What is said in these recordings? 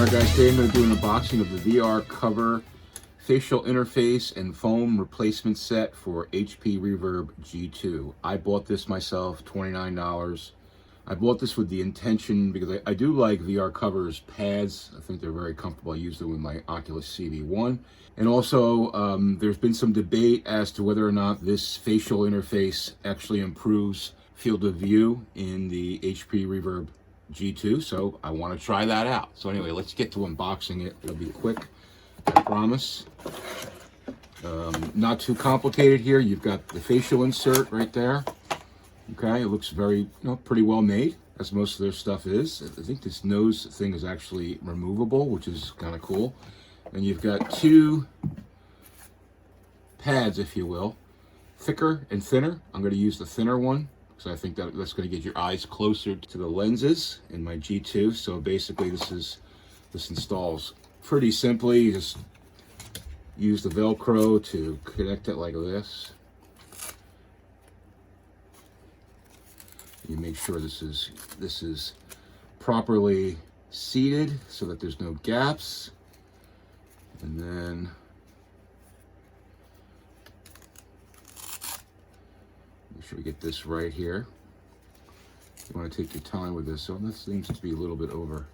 Alright guys, today I'm going to do an unboxing of the VR cover facial interface and foam replacement set for HP Reverb G2. I bought this myself, $29. I bought this with the intention, because I do like VR covers pads. I think they're very comfortable. I use them with my Oculus CV1. And also, there's been some debate as to whether or not this facial interface actually improves field of view in the HP Reverb G2, so I want to try that out. So anyway, let's get to unboxing it. It'll be quick, I promise. Not too complicated here. You've got the facial insert right there. Okay, it looks very, pretty well made, as most of their stuff is. I think this nose thing is actually removable, which is kind of cool. And you've got two pads, if you will, thicker and thinner. I'm going to use the thinner one, so I think that's going to get your eyes closer to the lenses in my G2. So basically this installs pretty simply. You just use the Velcro to connect it like this. You make sure this is properly seated so that there's no gaps. And then make sure we get this right here. You want to take your time with this. So this seems to be a little bit over.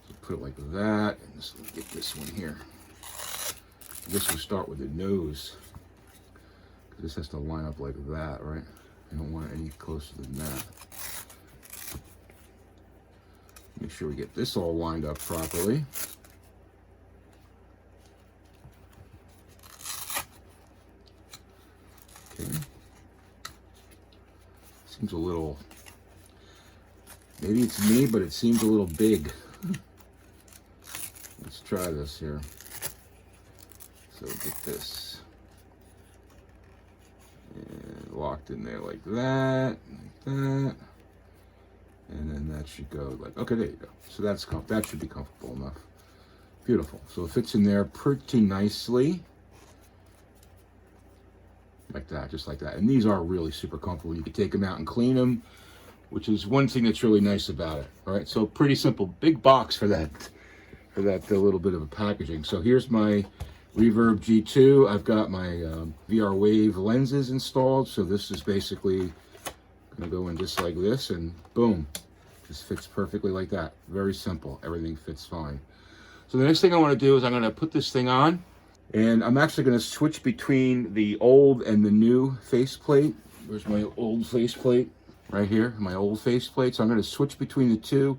So put it like that, and just get this one here. I guess we'll start with the nose. This has to line up like that, right? I don't want it any closer than that. Make sure we get this all lined up properly. Okay. Seems a little, maybe it's me, but it seems a little big. Let's try this here. So get this locked in there like that, and then that should go like, okay, there you go. So that should be comfortable enough. Beautiful. So it fits in there pretty nicely, like that, just like that. And these are really super comfortable. You can take them out and clean them, which is one thing that's really nice about it. All right, so pretty simple. Big box for that little bit of a packaging. So here's my Reverb G2. I've got my VR Wave lenses installed, so this is basically gonna go in just like this, and boom, just fits perfectly like that. Very simple. Everything fits fine. So the next thing I want to do is I'm going to put this thing on, and I'm actually going to switch between the old and the new faceplate. There's my old faceplate right here, my old faceplate. So I'm going to switch between the two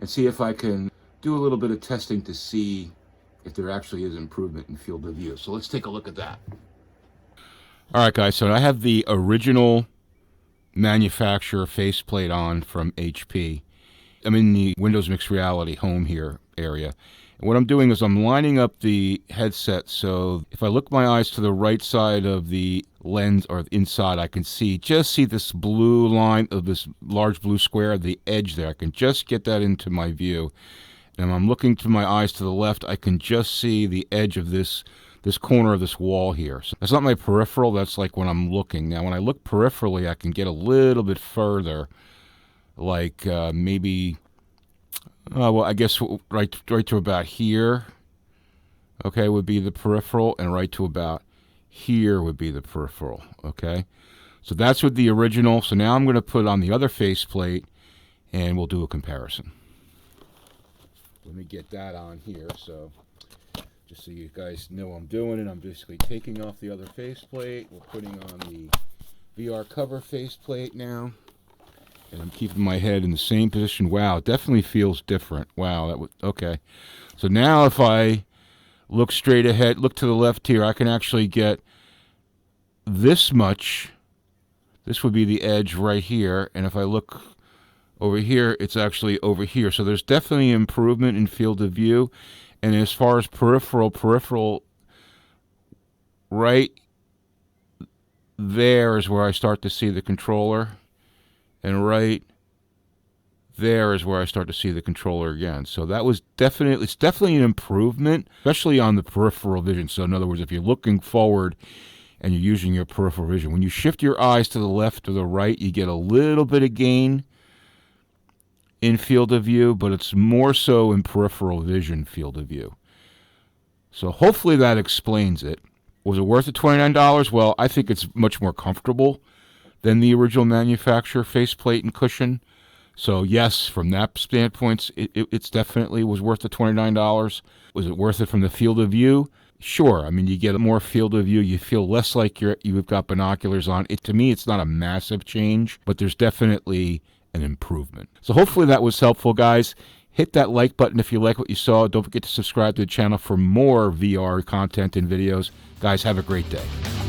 and see if I can do a little bit of testing to see if there actually is improvement in field of view. So let's take a look at that. All right, guys, so I have the original manufacturer faceplate on from HP. I'm in the Windows Mixed Reality home here area. And what I'm doing is I'm lining up the headset, so if I look my eyes to the right side of the lens or inside, I can just see this blue line of this large blue square, the edge there. I can just get that into my view. And I'm looking to my eyes to the left, I can just see the edge of this corner of this wall here. So that's not my peripheral, that's like when I'm looking. Now when I look peripherally, I can get a little bit further, like maybe, well, I guess right to about here, okay, would be the peripheral, and right to about here would be the peripheral, okay? So that's with the original. So now I'm going to put on the other faceplate, and we'll do a comparison. Let me get that on here, so just so you guys know I'm doing it, I'm basically taking off the other faceplate. We're putting on the VR cover faceplate now, and I'm keeping my head in the same position. Wow, it definitely feels different. Wow, that was okay. So now if I look straight ahead, look to the left here, I can actually get this much. This would be the edge right here, and if I look over here, it's actually over here. So there's definitely improvement in field of view. And as far as peripheral, right there is where I start to see the controller. And right there is where I start to see the controller again. So that was it's definitely an improvement, especially on the peripheral vision. So in other words, if you're looking forward and you're using your peripheral vision, when you shift your eyes to the left or the right, you get a little bit of gain in field of view, but it's more so in peripheral vision field of view. So hopefully that explains it. Was it worth the $29? Well, I think it's much more comfortable than the original manufacturer faceplate and cushion. So yes, from that standpoint, it's definitely was worth the $29. Was it worth it from the field of view? Sure. I mean, you get more field of view. You feel less like you've got binoculars on. To me, it's not a massive change, but there's definitely an improvement. So hopefully that was helpful, guys. Hit that like button if you like what you saw. Don't forget to subscribe to the channel for more VR content and videos. Guys, have a great day.